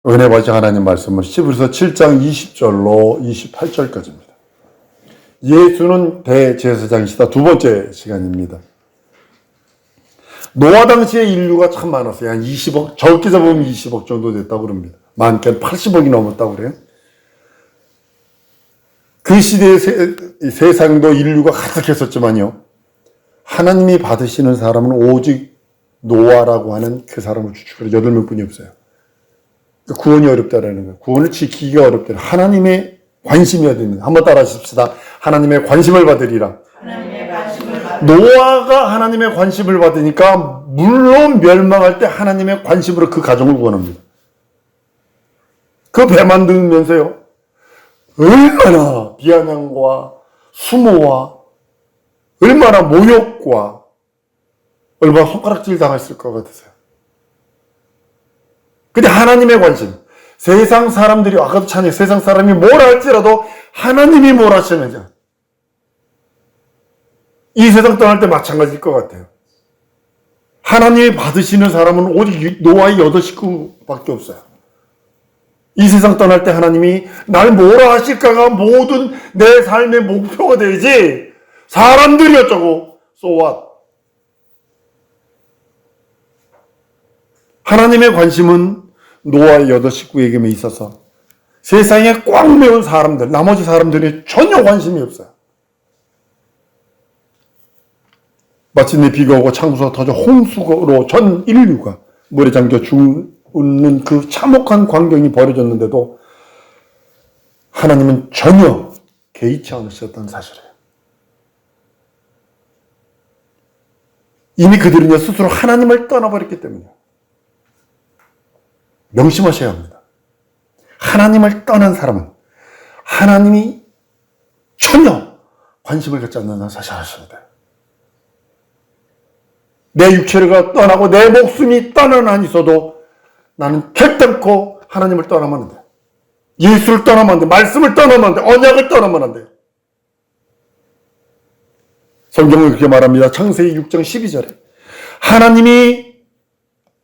은혜 받으신 하나님 말씀은 히브리서 7장 20절로 28절까지입니다. 예수는 대제사장이시다. 두 번째 시간입니다. 노아 당시의 인류가 참 많았어요. 한 20억, 적게 잡으면 20억 정도 됐다고 그럽니다. 많게는 80억이 넘었다고 그래요. 그 시대의 세상도 인류가 가득했었지만요. 하나님이 받으시는 사람은 오직 노아라고 하는 그 사람을 추측으로 8명뿐이 없어요. 구원이 어렵다라는 거예요. 구원을 지키기가 어렵다. 하나님의 관심이어야 됩니다. 한번 따라 하십시다. 하나님의 관심을 받으리라. 하나님의 관심을 받으리라. 노아가 하나님의 관심을 받으니까 물론 멸망할 때 하나님의 관심으로 그 가정을 구원합니다. 그 배 만들면서요. 얼마나 비아냥과 수모와 얼마나 모욕과 얼마나 손가락질 당했을 것 같으세요. 근데 하나님의 관심, 세상 사람들이 아까도 찬양 세상 사람이 뭘 할지라도 하나님이 뭘 하시는지 이 세상 떠날 때 마찬가지일 것 같아요. 하나님이 받으시는 사람은 오직 노아의 8 식구밖에 없어요. 이 세상 떠날 때 하나님이 날 뭐라 하실까가 모든 내 삶의 목표가 되지 사람들이 어쩌고 so what? 하나님의 관심은 노아의 8 식구에게만 있어서 세상에 꽉 메운 사람들, 나머지 사람들이 전혀 관심이 없어요. 마침내 비가 오고 창수가 터져 홍수로 전 인류가 물에 잠겨 죽는 그 참혹한 광경이 벌어졌는데도 하나님은 전혀 개의치 않으셨다는 사실이에요. 이미 그들은요 스스로 하나님을 떠나버렸기 때문이에요. 명심하셔야 합니다. 하나님을 떠난 사람은 하나님이 전혀 관심을 갖지 않는다는 사실을 아셔야 돼요. 내 육체가 떠나고 내 목숨이 떠나나 있어도 나는 결단코 하나님을 떠나면 안 돼. 예수를 떠나면 안 돼. 말씀을 떠나면 안 돼. 언약을 떠나면 안 돼. 성경은 그렇게 말합니다. 창세기 6장 12절에 하나님이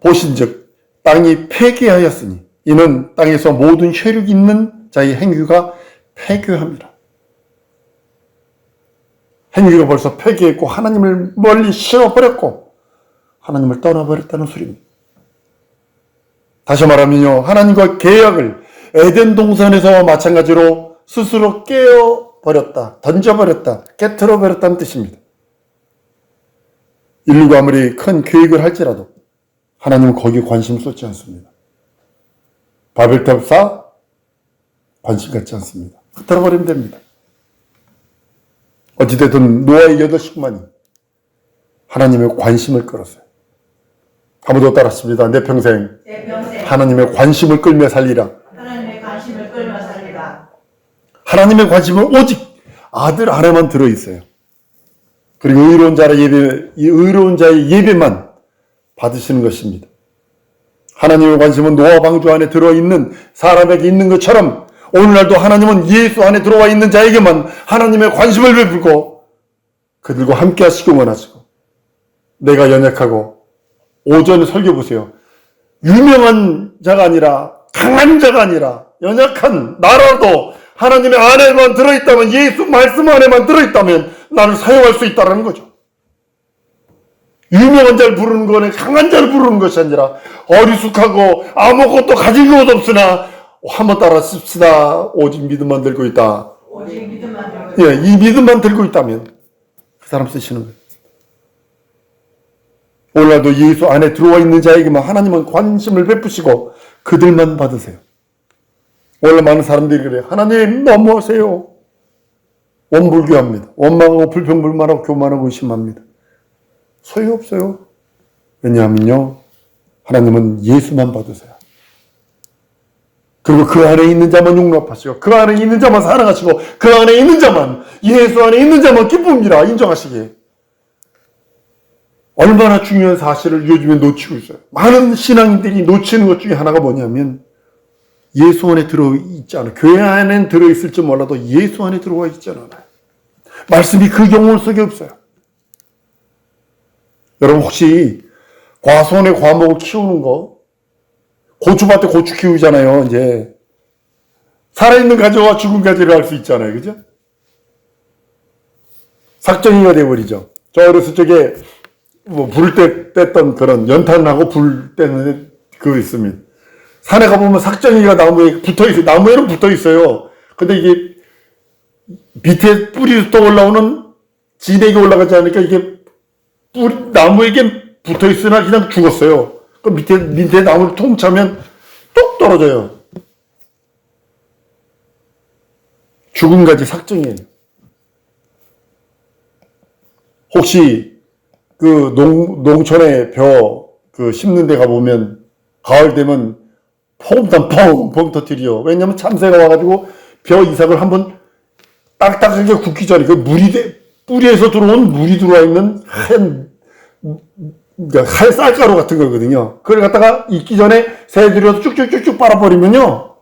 보신즉 땅이 폐괴하였으니 이는 땅에서 모든 혈육 있는 자의 행위가 폐괴함이라. 행위가 벌써 폐괴했고 하나님을 멀리 싫어버렸고 하나님을 떠나버렸다는 소리입니다. 다시 말하면요, 하나님과 계약을 에덴 동산에서 마찬가지로 스스로 깨어버렸다, 던져버렸다, 깨트려버렸다는 뜻입니다. 인류가 아무리 큰 계획을 할지라도 하나님은 거기에 관심 쏟지 않습니다. 바벨탑 쌓아 관심 갖지 않습니다. 흩어버리면 됩니다. 어찌됐든 노아의 8 식구만이 하나님의 관심을 끌었어요. 아무도 따랐습니다. 내 평생 하나님의 관심을 끌며 살리라. 하나님의 관심을 끌며 살리라. 하나님의 관심은 오직 아들 안에만 들어있어요. 그리고 의로운 자의 예배만 받으시는 것입니다. 하나님의 관심은 노아 방주 안에 들어있는 사람에게 있는 것처럼 오늘날도 하나님은 예수 안에 들어와 있는 자에게만 하나님의 관심을 베풀고 그들과 함께 하시기 원하시고 내가 연약하고 오전에 설교 보세요. 유명한 자가 아니라 강한 자가 아니라 연약한 나라도 하나님의 안에만 들어있다면 예수 말씀 안에만 들어있다면 나를 사용할 수 있다는 거죠. 유명한 자를 부르는 거는 강한 자를 부르는 것이 아니라 어리숙하고 아무것도 가진 것 없으나 한번 따라 씁시다. 오직 믿음만 들고 있다. 오직 믿음만 들고 있다. 이 믿음만 들고 있다면 그 사람 쓰시는 거예요. 오늘날도 예수 안에 들어와 있는 자에게만 하나님은 관심을 베푸시고 그들만 받으세요. 오늘 많은 사람들이 그래요. 하나님 너무하세요. 원불교합니다. 원망하고 불평불만하고 교만하고 의심합니다. 소용없어요. 왜냐하면요. 하나님은 예수만 받으세요. 그리고 그 안에 있는 자만 용납하시고 그 안에 있는 자만 사랑하시고 그 안에 있는 자만 예수 안에 있는 자만 기쁨이라 인정하시기에 얼마나 중요한 사실을 요즘에 놓치고 있어요. 많은 신앙인들이 놓치는 것 중에 하나가 뭐냐면 예수 안에 들어있지 않아요. 교회 안에는 들어있을지 몰라도 예수 안에 들어와 있지 않아요. 말씀이 그 경험 속에 없어요. 여러분 혹시 과수원의 과목을 키우는 거 고추밭에 고추 키우잖아요, 이제. 살아있는 가지와 죽은 가지를 알 수 있잖아요, 그죠? 삭정이가 돼버리죠. 저 어렸을 적에, 불 뗐던 그런 연탄하고 불 떼는 그거 있습니다. 산에 가보면 삭정이가 나무에 붙어 있어요. 나무에는 붙어 있어요. 근데 이게 밑에 뿌리로 또 올라오는 진액이 올라가지 않으니까 이게 나무에게 붙어 있으나 그냥 죽었어요. 그 밑에 나무를 통 차면 뚝 떨어져요. 죽은 가지 삭정이에요. 혹시 그 농촌에 벼 심는 데 가보면 가을 되면 퐁당 퐁 터뜨려. 왜냐면 참새가 와가지고 벼 이삭을 한번 딱딱하게 굽기 전에 그 뿌리에서 들어온 물이 들어와 있는 그러니까 하얀 쌀가루 같은 거거든요. 그걸 갖다가 익기 전에 새들이 와서 쭉쭉쭉쭉 빨아버리면요.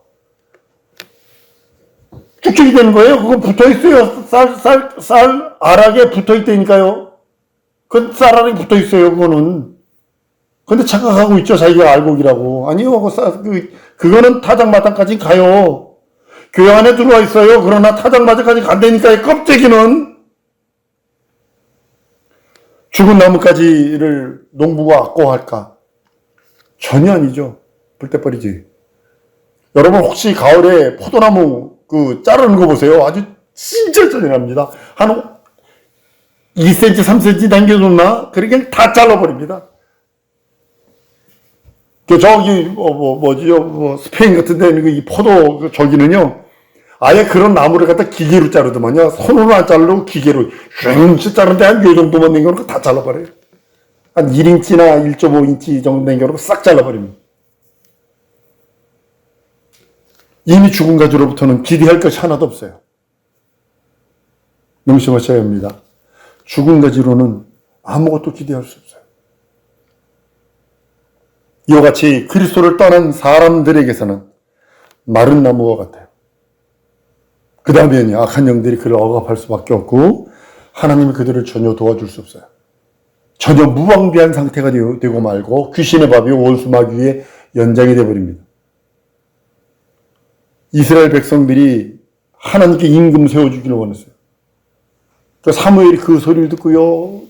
쭉쭉이 되는 거예요. 그거 붙어 있어요. 쌀 알하게 붙어 있다니까요. 그 쌀알이 붙어 있어요, 그거는. 근데 착각하고 있죠, 자기가 알곡이라고. 아니요, 그거는 타작마당까지 가요. 교회 안에 들어와 있어요. 그러나 타작마당까지 간다니까요, 껍데기는. 죽은 나무까지를 농부가 악고할까? 전혀 아니죠. 불때버리지. 여러분, 혹시 가을에 포도나무 자르는 거 보세요. 아주 진짜 짜증납니다. 한 2cm, 3cm 남겨줬나? 그러니까 다 잘라버립니다. 저기, 스페인 같은 데는 이 포도 저기는요, 아예 그런 나무를 갖다 기계로 자르더만요. 손으로 안 자르고 기계로, 슝 자르는데 한 요 정도만 남겨놓고 다 잘라버려요. 한 1인치나 1.5인치 정도 남겨놓고 싹 잘라버립니다. 이미 죽은 가지로부터는 기대할 것이 하나도 없어요. 명심하셔야 합니다. 죽은 가지로는 아무것도 기대할 수 없어요. 이와 같이 그리스도를 떠난 사람들에게서는 마른 나무와 같아요. 그 다음에는 악한 영들이 그를 억압할 수밖에 없고 하나님이 그들을 전혀 도와줄 수 없어요. 전혀 무방비한 상태가 되고 말고 귀신의 밥이 원수마귀의 연장이 되어버립니다. 이스라엘 백성들이 하나님께 임금 세워주기를 원했어요. 사무엘이 그 소리를 듣고요,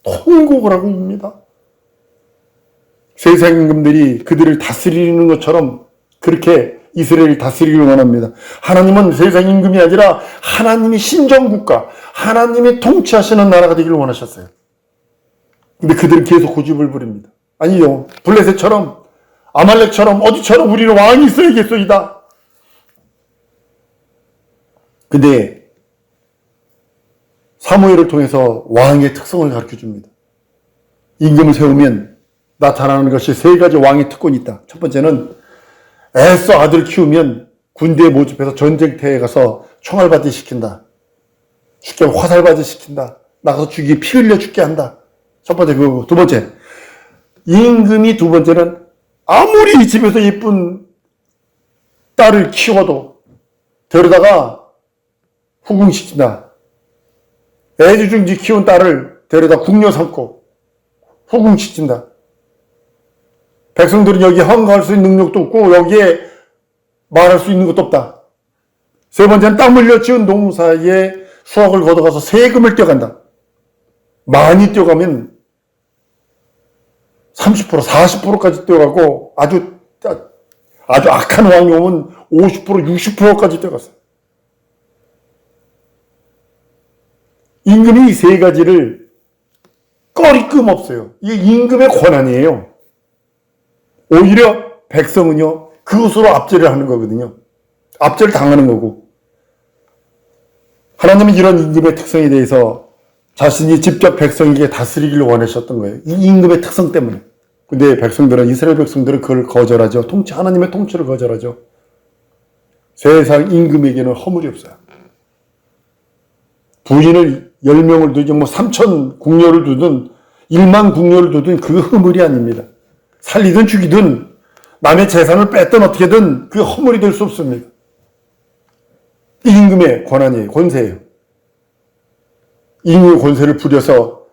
통곡을 하고 있습니다. 세상 임금들이 그들을 다스리는 것처럼 그렇게 이스라엘을 다스리기를 원합니다. 하나님은 세상 임금이 아니라 하나님이 신정국가, 하나님이 통치하시는 나라가 되기를 원하셨어요. 근데 그들은 계속 고집을 부립니다. 아니요, 블레셋처럼, 아말렉처럼, 어디처럼 우리는 왕이 있어야겠소이다. 근데 사무엘을 통해서 왕의 특성을 가르쳐줍니다. 임금을 세우면 나타나는 것이 세 가지 왕의 특권이 있다. 첫 번째는 애써 아들 키우면 군대에 모집해서 전쟁터에 가서 총알바지 시킨다. 쉽게 화살바지 시킨다. 나가서 피 흘려 죽게 한다. 첫 번째 그거고. 두 번째, 임금이 두 번째는 아무리 집에서 예쁜 딸을 키워도 데려다가 후궁시킨다. 애지중지 키운 딸을 데려다 궁녀 삼고 후궁시킨다. 백성들은 여기에 허가할 수 있는 능력도 없고 여기에 말할 수 있는 것도 없다. 세 번째는 땀 흘려 지은 농사에 수확을 걷어가서 세금을 떼어간다. 많이 떼어가면 30%, 40%까지 떼어가고 아주 악한 왕이 오면 50%, 60%까지 떼어갔어요. 임금이 이 세 가지를 꺼리낌 없어요. 이게 임금의 권한이에요. 오히려 백성은요, 그것으로 압제를 하는 거거든요. 압제를 당하는 거고. 하나님은 이런 임금의 특성에 대해서 자신이 직접 백성에게 다스리기를 원하셨던 거예요. 이 임금의 특성 때문에. 근데 이스라엘 백성들은 그걸 거절하죠. 하나님의 통치를 거절하죠. 세상 임금에게는 허물이 없어요. 부인을 10명을 두든 3천 궁녀를 두든 1만 궁녀를 두든 그 허물이 아닙니다. 살리든 죽이든 남의 재산을 뺐든 어떻게든 그 허물이 될 수 없습니다. 이 임금의 권한이에요. 권세예요. 임금의 권세를 부려서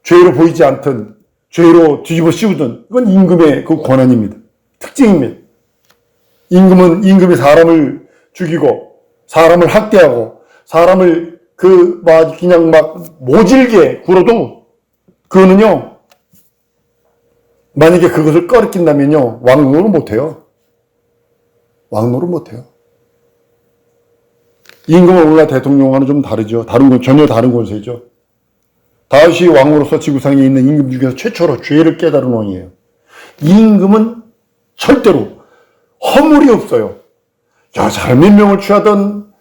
죄로 보이지 않든 죄로 뒤집어 씌우든 이건 임금의 그 권한입니다. 특징입니다. 임금이 사람을 죽이고 사람을 학대하고 사람을 그냥 모질게 굴어도 그거는요, 만약에 그것을 꺼리낀다면요, 왕노를 못해요. 왕노를 못해요. 임금은 오늘날 대통령과는 좀 다르죠. 전혀 다른 권세죠. 다윗이 왕으로서 지구상에 있는 임금 중에서 최초로 죄를 깨달은 왕이에요. 이 임금은 절대로 허물이 없어요. 여자를 몇 명을 취하든,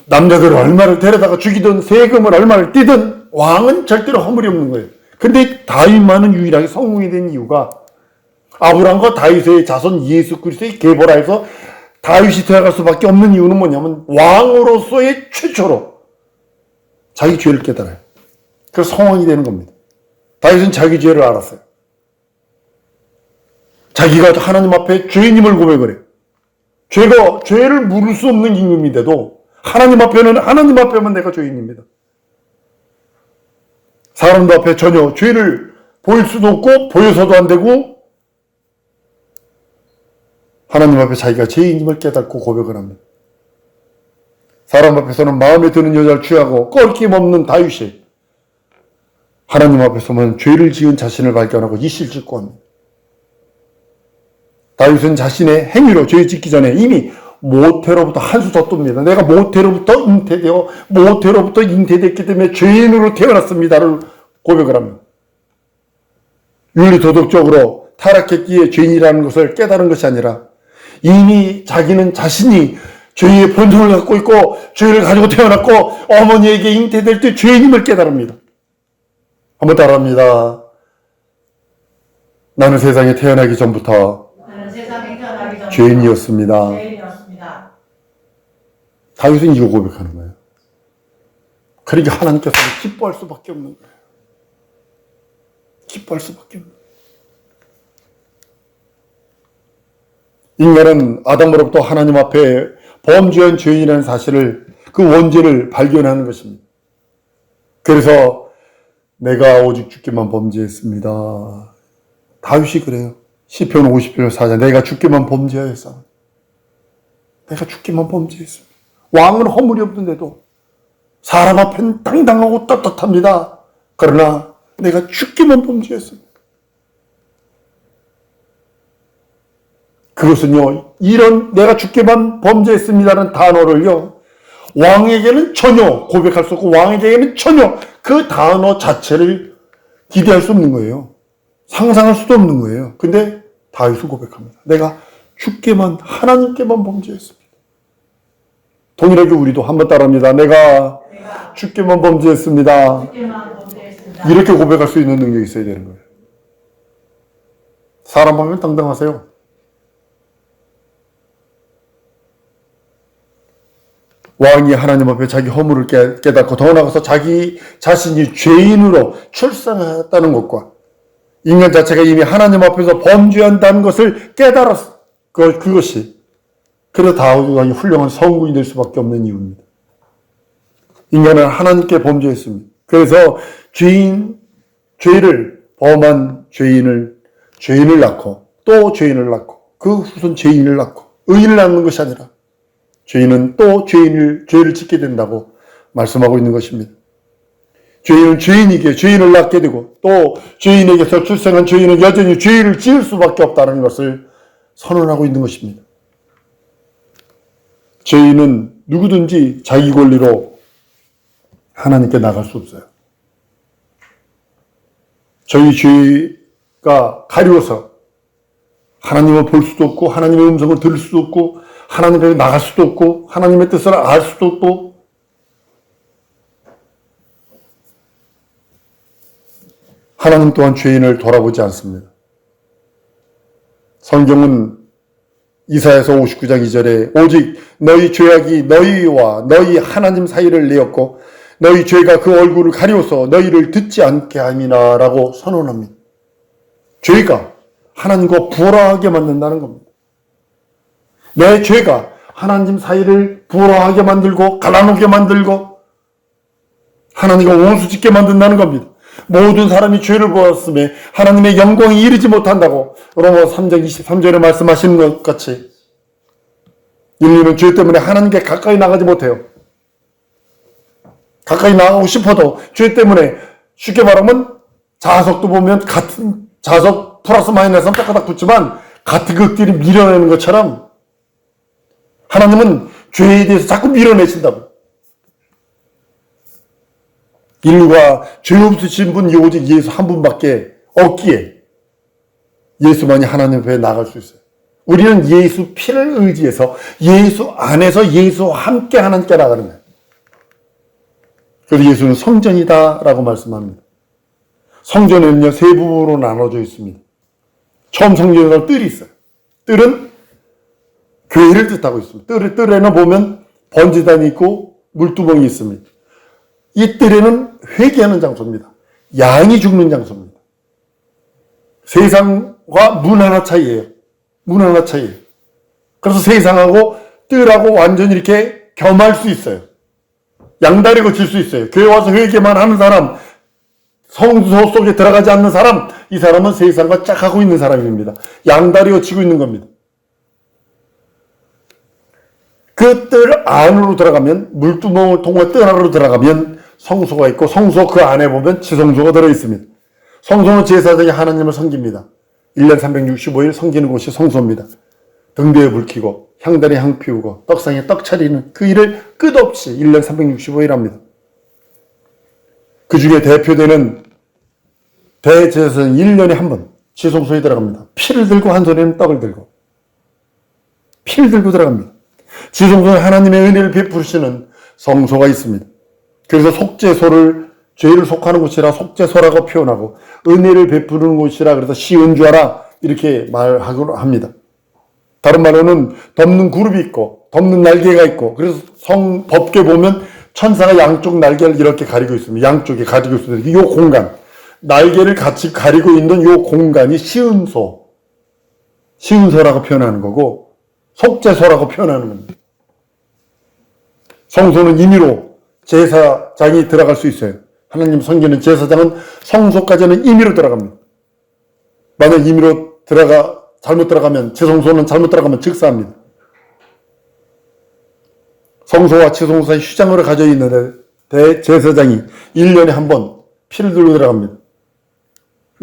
남자들을 얼마를 데려다가 죽이든, 세금을 얼마를 떼든, 왕은 절대로 허물이 없는 거예요. 근데 다윗만은 유일하게 성공이 된 이유가, 아브라함과 다윗의 자손 예수 그리스도의 계보라에서 다윗이 되어갈 수밖에 없는 이유는 뭐냐면, 왕으로서의 최초로 자기 죄를 깨달아요. 그래서 성왕이 되는 겁니다. 다윗은 자기 죄를 알았어요. 자기가 하나님 앞에 죄인임을 고백을 해요. 죄를 물을 수 없는 임금인데도 하나님 앞에만 내가 죄인입니다. 사람도 앞에 전혀 죄를 보일 수도 없고 보여서도 안 되고, 하나님 앞에 자기가 죄인임을 깨닫고 고백을 합니다. 사람 앞에서는 마음에 드는 여자를 취하고 껄낌 없는 다윗이 하나님 앞에서만 죄를 지은 자신을 발견하고 이실 짓고 합니다. 다윗은 자신의 행위로 죄 짓기 전에 이미 모태로부터 한 수 더 떱니다. 내가 모태로부터 잉태됐기 때문에 죄인으로 태어났습니다를 고백을 합니다. 윤리 도덕적으로 타락했기에 죄인이라는 것을 깨달은 것이 아니라 이미 자신이 죄의 본성을 갖고 있고 죄를 가지고 태어났고 어머니에게 잉태될 때 죄인임을 깨달습니다. 한번 따라합니다. 나는 세상에 태어나기 전부터 죄인이었습니다. 다윗은 이거 고백하는 거예요. 그러니까 하나님께서 기뻐할 수밖에 없는 거예요. 기뻐할 수밖에 없는 거예요. 인간은 아담으로부터 하나님 앞에 범죄한 죄인이라는 사실을, 그 원죄를 발견하는 것입니다. 그래서 내가 오직 주께만 범죄했습니다. 다윗이 그래요. 시편 50편 4절, 내가 주께만 범죄하였어. 내가 주께만 범죄했습니다. 왕은 허물이 없는데도 사람 앞엔 당당하고 떳떳합니다. 그러나 내가 주께만 범죄했습니다. 그것은요, 이런 내가 주께만 범죄했습니다는 단어를요, 왕에게는 전혀 고백할 수 없고 왕에게는 전혀 그 단어 자체를 기대할 수 없는 거예요. 상상할 수도 없는 거예요. 근데 다윗은 고백합니다. 내가 주께만, 하나님께만 범죄했습니다. 동일하게 우리도 한번 따라합니다. 내가 주께만 범죄했습니다. 이렇게 고백할 수 있는 능력이 있어야 되는 거예요. 사람 보면 당당하세요. 왕이 하나님 앞에 자기 허물을 깨닫고 더 나아가서 자기 자신이 죄인으로 출생했다는 것과 인간 자체가 이미 하나님 앞에서 범죄한다는 것을 깨달았어. 그것이 그래서 다윗 왕이 훌륭한 성군이 될 수밖에 없는 이유입니다. 인간은 하나님께 범죄했습니다. 그래서 죄를 범한 죄인을 낳고 또 죄인을 낳고 그 후손 죄인을 낳고 의인을 낳는 것이 아니라 죄인은 또 죄를 짓게 된다고 말씀하고 있는 것입니다. 죄인은 죄인에게 죄인을 낳게 되고 또 죄인에게서 출생한 죄인은 여전히 죄를 지을 수밖에 없다는 것을 선언하고 있는 것입니다. 죄인은 누구든지 자기 권리로 하나님께 나갈 수 없어요. 저희 죄가 가려워서 하나님을 볼 수도 없고 하나님의 음성을 들을 수도 없고 하나님께 나갈 수도 없고 하나님의 뜻을 알 수도 없고 하나님 또한 죄인을 돌아보지 않습니다. 성경은 이사야서 59장 2절에 오직 너희 죄악이 너희와 너희 하나님 사이를 내었고 너희 죄가 그 얼굴을 가리워서 너희를 듣지 않게 함이나 라고 선언합니다. 죄가 하나님과 불화하게 만든다는 겁니다. 내 죄가 하나님 사이를 불화하게 만들고 갈라놓게 만들고 하나님과 원수짓게 만든다는 겁니다. 모든 사람이 죄를 보았음에 하나님의 영광이 이르지 못한다고 로마 3장 23절에 말씀하시는 것 같이 인류는 죄 때문에 하나님께 가까이 나가지 못해요. 가까이 나가고 싶어도 죄 때문에 쉽게 말하면 자석도 보면 같은 자석 플러스 마이너스는 딱딱 붙지만 같은 극들이 밀어내는 것처럼 하나님은 죄에 대해서 자꾸 밀어내신다고. 인류가 죄 없으신 분이 오직 예수 한 분밖에 없기에 예수만이 하나님 앞에 나갈 수 있어요. 우리는 예수 피를 의지해서 예수 안에서 예수와 함께 하나님께 나가는 거예요. 그래서 예수는 성전이다라고 말씀합니다. 성전에는요, 세 부분으로 나눠져 있습니다. 처음 성전에는 뜰이 있어요. 뜰은 교회를 뜻하고 있습니다. 뜰에는 보면 번제단이 있고 물두멍이 있습니다. 이 뜰에는 회개하는 장소입니다. 양이 죽는 장소입니다. 세상과 문 하나 차이예요. 문 하나 차이예요. 그래서 세상하고 뜰하고 완전히 이렇게 겸할 수 있어요. 양다리 거칠 수 있어요. 교회 와서 회개만 하는 사람, 성소 속에 들어가지 않는 사람, 이 사람은 세상과 짝하고 있는 사람입니다. 양다리 거치고 있는 겁니다. 그 뜰 안으로 들어가면, 물두멍을 통해 뜰 안으로 들어가면 성소가 있고, 성소 그 안에 보면 지성소가 들어있습니다. 성소는 제사장이 하나님을 섬깁니다. 1년 365일 섬기는 곳이 성소입니다. 등대에 불 켜고 향단에 향 피우고 떡상에 떡 차리는 그 일을 끝없이 1년 365일 합니다. 그 중에 대표되는 대제사장은 1년에 한 번 지성소에 들어갑니다. 피를 들고 한 손에는 떡을 들고 피를 들고 들어갑니다. 지성소에 하나님의 은혜를 베푸시는 성소가 있습니다. 그래서 속죄소를 죄를 속하는 곳이라 속죄소라고 표현하고 은혜를 베푸는 곳이라 그래서 시은좌라 이렇게 말하고 합니다. 다른 말로는 덮는 그룹이 있고 덮는 날개가 있고 그래서 법계 보면 천사가 양쪽 날개를 이렇게 가리고 있습니다. 양쪽에 가리고 있습니다. 이 공간, 날개를 같이 가리고 있는 이 공간이 시은소라고 표현하는 거고 속죄소라고 표현하는 겁니다. 성소는 임의로 제사장이 들어갈 수 있어요. 하나님 섬기는 제사장은 성소까지는 임의로 들어갑니다. 만약 임의로 잘못 들어가면, 지성소는 잘못 들어가면 즉사합니다. 성소와 지성소 사이 휴장으로 가져 있는 대제사장이 1년에 한 번 피를 들고 들어갑니다.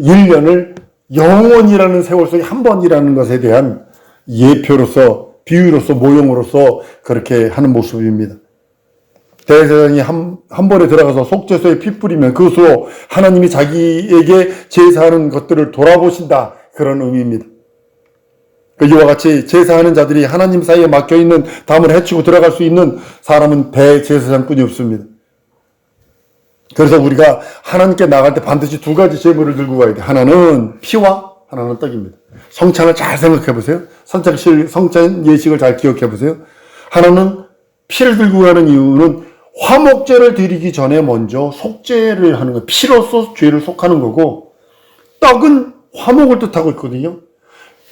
1년을 영원이라는 세월 속에 한 번이라는 것에 대한 예표로서, 비유로서, 모형으로서 그렇게 하는 모습입니다. 대제사장이 한 번에 들어가서 속죄소에 피 뿌리면 그것으로 하나님이 자기에게 제사하는 것들을 돌아보신다. 그런 의미입니다. 이와 같이 제사하는 자들이 하나님 사이에 막혀있는 담을 해치고 들어갈 수 있는 사람은 대제사장뿐이 없습니다. 그래서 우리가 하나님께 나갈 때 반드시 두 가지 제물을 들고 가야 돼. 하나는 피와 하나는 떡입니다. 성찬을 잘 생각해 보세요. 성찬 예식을 잘 기억해 보세요. 하나는 피를 들고 가는 이유는 화목제를 드리기 전에 먼저 속죄를 하는 거예요. 피로써 죄를 속하는 거고 떡은 화목을 뜻하고 있거든요.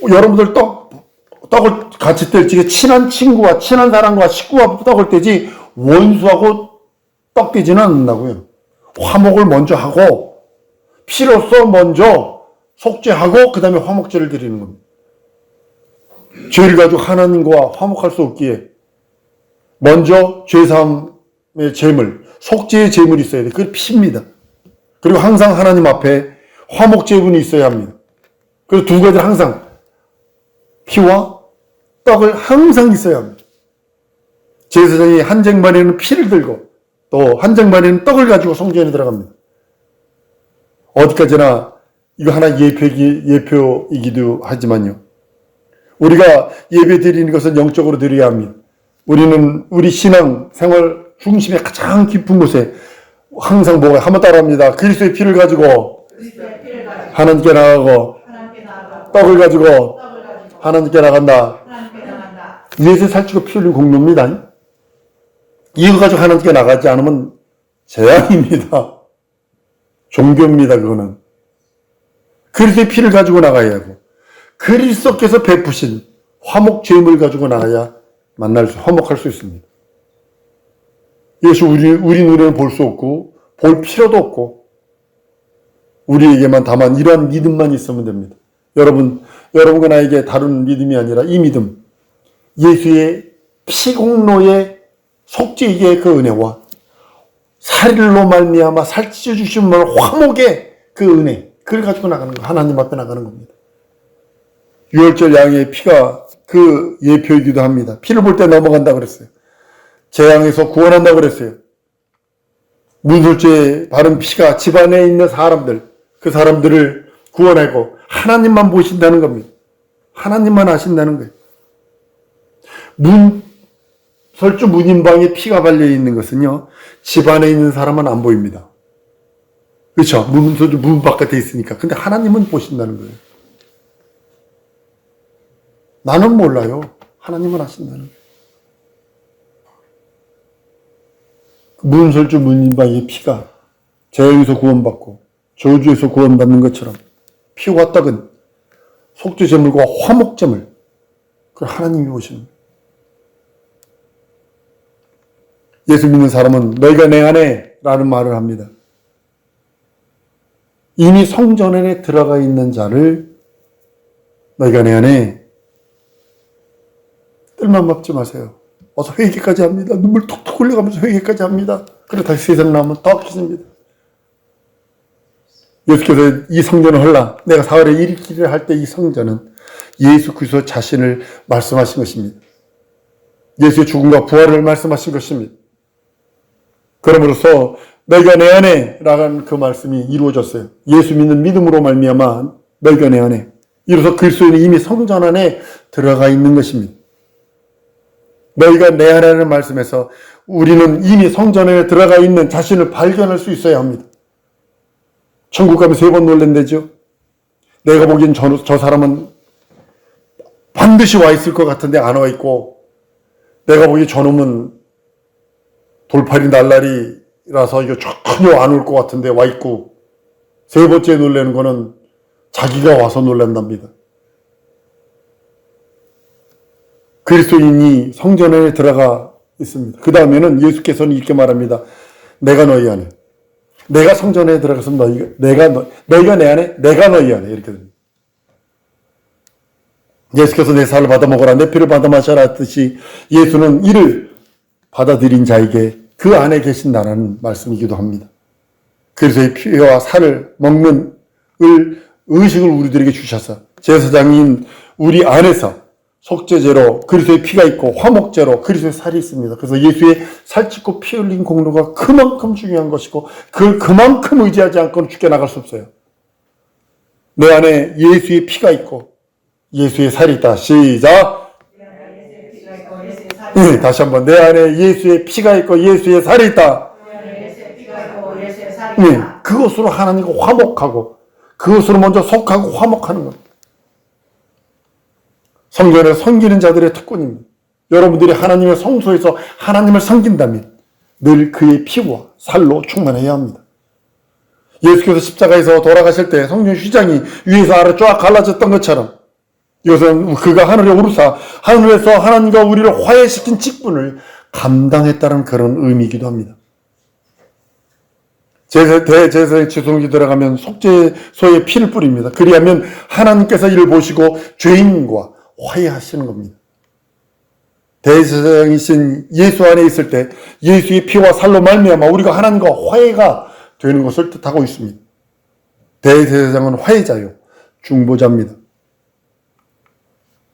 여러분들 떡을 같이 뗄 적에 친한 친구와 친한 사람과 식구와 떡을 떼지 원수하고 떡 떼지는 않는다고요. 화목을 먼저 하고 피로써 먼저 속죄하고 그 다음에 화목제를 드리는 겁니다. 죄를 가지고 하나님과 화목할 수 없기에 먼저 죄사함의 제물, 속죄의 제물이 있어야 돼요. 그게 피입니다. 그리고 항상 하나님 앞에 화목제분이 있어야 합니다. 그래서 두 가지를 항상 피와 떡을 항상 있어야 합니다. 제사장이 한 쟁반에는 피를 들고 또 한 쟁반에는 떡을 가지고 성전에 들어갑니다. 어디까지나 이거 하나 예표이기도 하지만요. 우리가 예배 드리는 것은 영적으로 드려야 합니다. 우리는 우리 신앙 생활 중심의 가장 깊은 곳에 항상 뭐가 한번 따라합니다. 그리스도의 피를 가지고 하나님께 나가고 떡을 가지고 하나님께 나간다. 예수 살찌고 피 흘린 공로입니다. 이거 가지고 하나님께 나가지 않으면 재앙입니다. 종교입니다. 그거는. 그리스도의 피를 가지고 나가야 하고 그리스도께서 베푸신 화목 제물 가지고 나가야 화목할 수 있습니다. 이것이 우리 눈에는 볼 수 없고 볼 필요도 없고 우리에게만 다만 이러한 믿음만 있으면 됩니다. 여러분과 나에게 다른 믿음이 아니라 이 믿음, 예수의 피공로의 속죄의 그 은혜와 살로 말미암아 살찌워 주신 화목의 그 은혜, 그걸 가지고 나가는 거, 하나님 앞에 나가는 겁니다. 유월절 양의 피가 그 예표이기도 합니다. 피를 볼 때 넘어간다 그랬어요. 재앙에서 구원한다 그랬어요. 문술죄에 바른 피가 집안에 있는 사람들, 그 사람들을 구원하고 하나님만 보신다는 겁니다. 하나님만 아신다는 거예요. 설주 문인방에 피가 발려 있는 것은요, 집안에 있는 사람은 안 보입니다. 그렇죠? 문설주 문 바깥에 있으니까. 근데 하나님은 보신다는 거예요. 나는 몰라요. 하나님은 아신다는 거예요. 문설주 문인방의 피가 재앙에서 구원받고 저주에서 구원받는 것처럼 피와 떡은 속죄제물과 화목제물, 그걸 하나님이 보시는 거예요. 예수 믿는 사람은 너희가 내 안에 라는 말을 합니다. 이미 성전 안에 들어가 있는 자를 너희가 내 안에 뜰만 먹지 마세요. 어서 회개까지 합니다. 눈물 톡톡 흘려가면서 회개까지 합니다. 그리고 다시 세상 나오면 더 피습니다. 예수께서 이 성전을 헐라 내가 사흘에 일으키리라 할 때 이 성전은 예수 그리스도 자신을 말씀하신 것입니다. 예수의 죽음과 부활을 말씀하신 것입니다. 그러므로서 너희가 내 안에 라는 그 말씀이 이루어졌어요. 예수 믿는 믿음으로 말미암아 너희가 내 안에, 이로써 그리스도인이 이미 성전 안에 들어가 있는 것입니다. 너희가 내 안에라는 말씀에서 우리는 이미 성전에 들어가 있는 자신을 발견할 수 있어야 합니다. 천국 가면 3번 놀랜대죠. 내가 보기엔 저 사람은 반드시 와 있을 것 같은데 안 와 있고, 내가 보기엔 저놈은 돌팔이 날라리라서 이거 전혀 안 올 것 같은데 와 있고, 3번째 놀라는 거는 자기가 와서 놀란답니다. 그리스도인이 성전에 들어가 있습니다. 그 다음에는 예수께서는 이렇게 말합니다. 내가 너희 안에, 내가 성전에 들어가서 너희가 내 안에, 내가 너희 안에, 이렇게 됩니다. 예수께서 내 살을 받아 먹어라, 내 피를 받아 마셔라 했듯이 예수는 이를 받아들인 자에게 그 안에 계신다는 말씀이기도 합니다. 그래서 피와 살을 먹는 의식을 우리들에게 주셔서 제사장인 우리 안에서 속죄제로 그리스도의 피가 있고 화목제로 그리스도의 살이 있습니다. 그래서 예수의 살찢고 피 흘린 공로가 그만큼 중요한 것이고 그걸 그만큼 의지하지 않고는 죽게 나갈 수 없어요. 내 안에 예수의 피가 있고 예수의 살이 있다. 시작! 네, 다시 한번. 내 안에 예수의 피가 있고 예수의 살이 있다. 네, 그것으로 하나님과 화목하고 그것으로 먼저 속하고 화목하는 겁니다. 성전을 섬기는 자들의 특권입니다. 여러분들이 하나님의 성소에서 하나님을 섬긴다면 늘 그의 피와 살로 충만해야 합니다. 예수께서 십자가에서 돌아가실 때 성전 휘장이 위에서 아래 쫙 갈라졌던 것처럼 이것은 그가 하늘에 오르사 하늘에서 하나님과 우리를 화해시킨 직분을 감당했다는 그런 의미이기도 합니다. 대제사장의 지성이 들어가면 속죄소에 피를 뿌립니다. 그리하면 하나님께서 이를 보시고 죄인과 화해하시는 겁니다. 대제사장이신 예수 안에 있을 때 예수의 피와 살로 말미암아 우리가 하나님과 화해가 되는 것을 뜻하고 있습니다. 대제사장은 화해자요, 중보자입니다.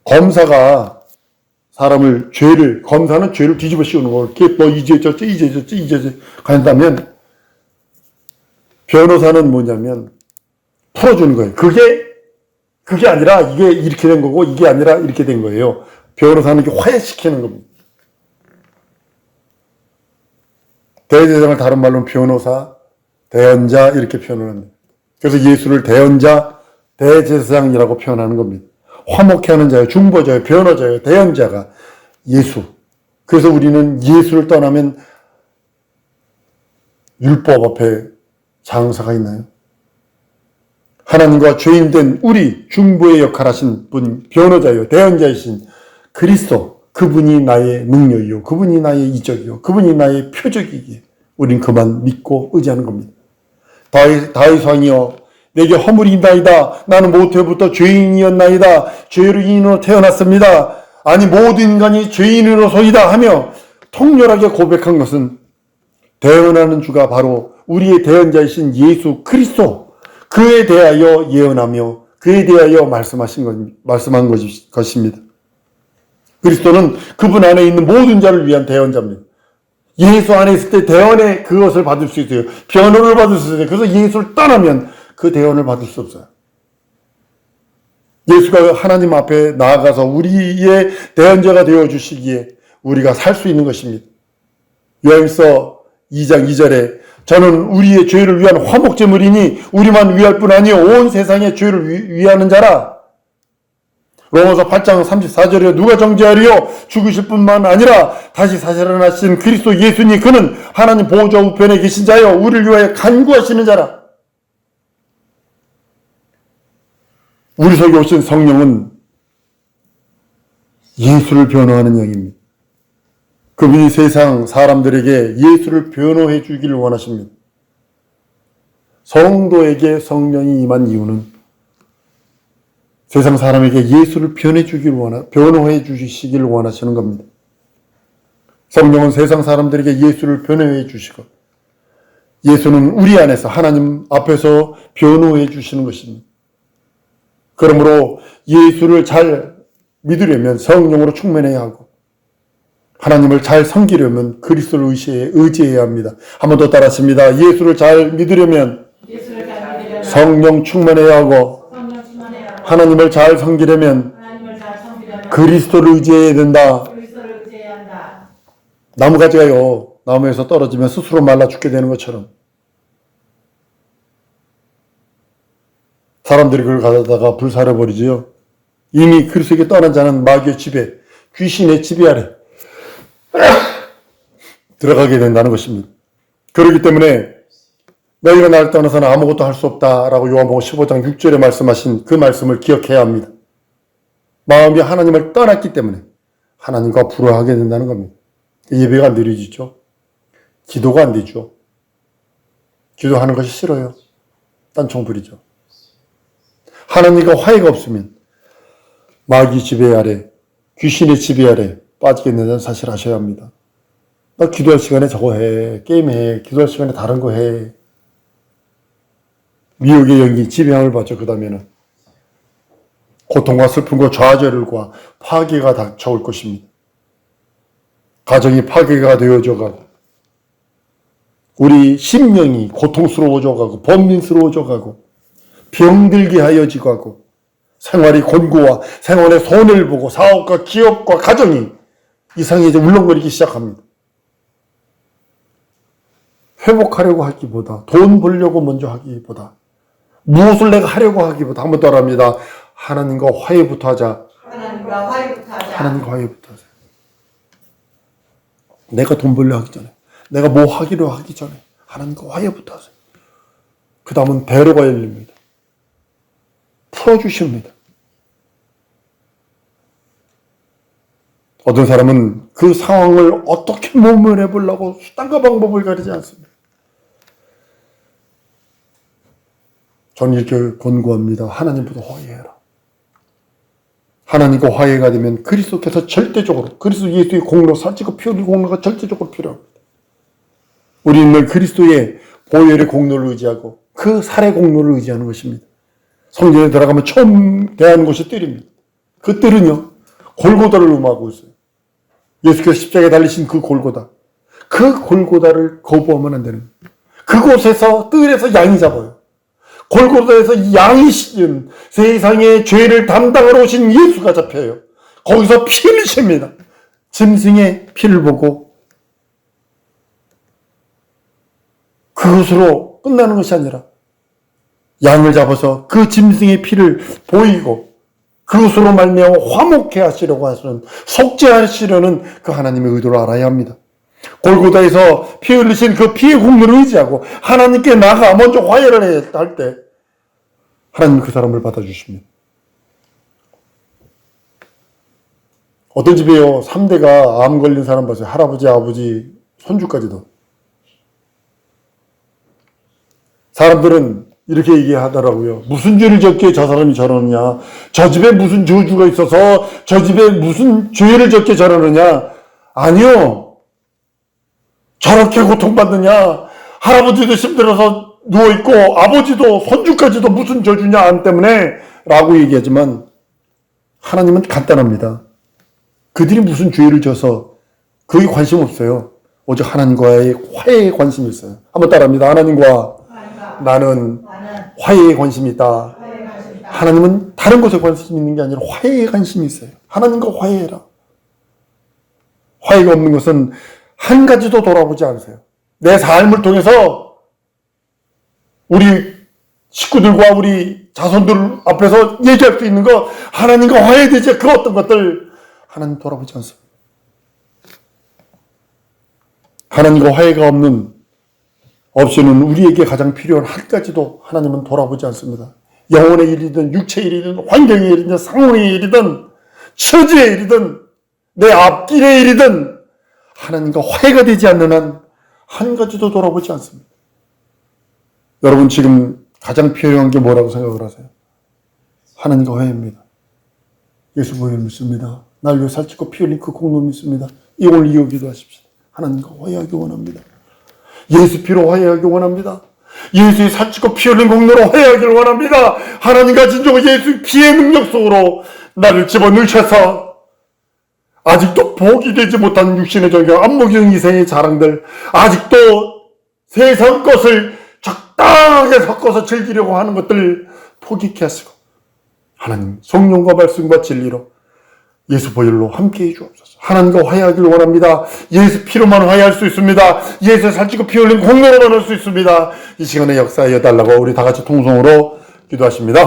검사가 검사는 죄를 뒤집어 씌우는 걸, 너 이제 졌지 간다면, 변호사는 뭐냐면, 풀어주는 거예요. 그게 아니라 이게 이렇게 된 거고, 이게 아니라 이렇게 된 거예요. 변호사는 이렇게 화해시키는 겁니다. 대제사장을 다른 말로는 변호사, 대언자, 이렇게 표현을 합니다. 그래서 예수를 대언자, 대제사장이라고 표현하는 겁니다. 화목해 하는 자요, 중보자요, 변호자요, 대언자가 예수. 그래서 우리는 예수를 떠나면 율법 앞에 장사가 있나요? 하나님과 죄인된 우리 중보의 역할을 하신 분, 변호자요, 대언자이신 그리스도, 그분이 나의 능력이요, 그분이 나의 이적이요, 그분이 나의 표적이기에 우린 그만 믿고 의지하는 겁니다. 다윗 왕이여 내게 허물이 있나이다. 나는 모태부터 죄인이었나이다. 죄인으로 태어났습니다. 아니 모든 인간이 죄인으로서이다 하며 통렬하게 고백한 것은 대언하는 주가 바로 우리의 대언자이신 예수 그리스도, 그에 대하여 예언하며 그에 대하여 말씀한 것입니다. 그리스도는 그분 안에 있는 모든 자를 위한 대언자입니다. 예수 안에 있을 때 대언의 그것을 받을 수 있어요. 변호를 받을 수 있어요. 그래서 예수를 떠나면 그 대언을 받을 수 없어요. 예수가 하나님 앞에 나아가서 우리의 대언자가 되어주시기에 우리가 살 수 있는 것입니다. 요한일서 2장 2절에 저는 우리의 죄를 위한 화목제물이니 우리만 위할 뿐 아니요 온 세상의 죄를 위하는 자라. 로마서 8장 34절에 누가 정죄하리요? 죽으실 뿐만 아니라 다시 살아나신 그리스도 예수니 그는 하나님 보좌 우편에 계신 자여 우리를 위하여 간구하시는 자라. 우리 속에 오신 성령은 예수를 변호하는 영입니다. 그분이 세상 사람들에게 예수를 변호해 주기를 원하십니다. 성도에게 성령이 임한 이유는 세상 사람에게 예수를 변호해 주시기를 원하시는 겁니다. 성령은 세상 사람들에게 예수를 변호해 주시고 예수는 우리 안에서 하나님 앞에서 변호해 주시는 것입니다. 그러므로 예수를 잘 믿으려면 성령으로 충만해야 하고 하나님을 잘 섬기려면 그리스도를 의지해야 합니다. 한 번 더 따라하십니다. 예수를 잘 믿으려면 성령 충만해야 하고 하나님을 잘 섬기려면 그리스도를 의지해야 된다. 나무가지가요, 나무에서 떨어지면 스스로 말라 죽게 되는 것처럼 사람들이 그걸 가져다가 불사려버리지요. 이미 그리스도에게 떠난 자는 마귀의 지배, 귀신의 지배 아래 들어가게 된다는 것입니다. 그렇기 때문에 너희가 나를 떠나서는 아무것도 할 수 없다라고 요한복음 15장 6절에 말씀하신 그 말씀을 기억해야 합니다. 마음이 하나님을 떠났기 때문에 하나님과 불화하게 된다는 겁니다. 예배가 안 드려지죠. 기도가 안 되죠. 기도하는 것이 싫어요. 딴청 부리죠. 하나님과 화해가 없으면 마귀 지배 아래, 귀신의 지배 아래 빠지게 된다는 사실을 아셔야 합니다. 나 기도할 시간에 저거 해, 게임해, 기도할 시간에 다른 거 해. 미혹의 영이 지배함을 받죠. 그 다음에는 고통과 슬픔과 좌절과 파괴가 닥쳐올 것입니다. 가정이 파괴가 되어져 가고 우리 심령이 고통스러워져 가고 번민스러워져 가고 병들게 하여지고 가고 생활이 곤고와 생활에 손해를 보고 사업과 기업과 가정이 이상해져 울렁거리기 시작합니다. 회복하려고 하기보다 돈 벌려고 먼저 하기보다 무엇을 내가 하려고 하기보다 한 번 더 합니다. 하나님과 화해부터 하자. 하나님과 화해부터 하자. 하나님과 화해부터 하자. 내가 돈 벌려 하기 전에 내가 뭐 하기로 하기 전에 하나님과 화해부터 하세요. 그 다음은 배려가 열립니다. 풀어주십니다. 어떤 사람은 그 상황을 어떻게 모면해 보려고 수단과 방법을 가리지 않습니다. 저는 이렇게 권고합니다. 하나님보다 화해해라. 하나님과 화해가 되면 그리스도께서 절대적으로 그리스도 예수의 공로, 살찌고 피 흘린 공로가 절대적으로 필요합니다. 우리는 늘 그리스도의 보혈의 공로를 의지하고 그 살의 공로를 의지하는 것입니다. 성전에 들어가면 처음 대하는 곳이 뜰입니다. 그 뜰은요, 골고다를 의미하고 있어요. 예수께서 십자가에 달리신 그 골고다. 그 골고다를 거부하면 안 되는 거예요. 그곳에서 뜰에서 양이 잡아요. 골고다에서 양이 씌운 세상의 죄를 담당하러 오신 예수가 잡혀요. 거기서 피 흘리십니다. 짐승의 피를 보고 그것으로 끝나는 것이 아니라 양을 잡아서 그 짐승의 피를 보이고 그것으로 말미암아 화목해 하시려고 하시는, 속죄하시려는 그 하나님의 의도를 알아야 합니다. 골고다에서 피 흘리신 그 피의 공로를 의지하고 하나님께 나가 먼저 화해를 할 때 하나님 그 사람을 받아주십니다. 어떤 집에요, 3대가 암 걸린 사람 봤어요. 할아버지, 아버지, 손주까지도. 사람들은 이렇게 얘기하더라고요. 무슨 죄를 졌기에 저 사람이 저러느냐. 저 집에 무슨 저주가 있어서 저 집에 무슨 죄를 졌기에 저러느냐. 아니요. 저렇게 고통받느냐. 할아버지도 힘들어서 누워있고 아버지도 손주까지도 무슨 저주냐 안 때문에 라고 얘기하지만 하나님은 간단합니다. 그들이 무슨 죄를 져서 그게 관심 없어요. 오직 하나님과의 화해에 관심이 있어요. 한번 따라합니다. 하나님과 나는 화해에 관심이 있다. 하나님은 다른 것에 관심이 있는 게 아니라 화해에 관심이 있어요. 하나님과 화해해라. 화해가 없는 것은 한 가지도 돌아보지 않으세요. 내 삶을 통해서 우리 식구들과 우리 자손들 앞에서 얘기할 수 있는 거 하나님과 화해되지 그 어떤 것들 하나님 돌아보지 않습니다. 하나님과 화해가 없이는 우리에게 가장 필요한 한 가지도 하나님은 돌아보지 않습니다. 영혼의 일이든 육체의 일이든 환경의 일이든 상황의 일이든 처지의 일이든 내 앞길의 일이든 하나님과 화해가 되지 않는 한 한 가지도 돌아보지 않습니다. 여러분 지금 가장 필요한 게 뭐라고 생각을 하세요? 하나님과 화해입니다. 예수 보혈 믿습니다. 날 위해 살찌고 피 흘린 그 공로 믿습니다. 오늘 이어 기도하십시오. 하나님과 화해하기 원합니다. 예수 피로 화해하기 원합니다. 예수의 살찌고 피 흘린 공로로 화해하기를 원합니다. 하나님과 진정 예수 피의 능력 속으로 나를 집어넣으셔서 아직도 복이 되지 못한 육신의 정경, 안목경 이생의 자랑들, 아직도 세상 것을 적당하게 섞어서 즐기려고 하는 것들 포기케 하시고 하나님 성령과 말씀과 진리로 예수 보혈로 함께해 주옵소서. 하나님과 화해하기를 원합니다. 예수 피로만 화해할 수 있습니다. 예수 살찌고 피 흘린 공로로만 할 수 있습니다. 이 시간에 역사하여 달라고 우리 다 같이 통성으로 기도하십니다.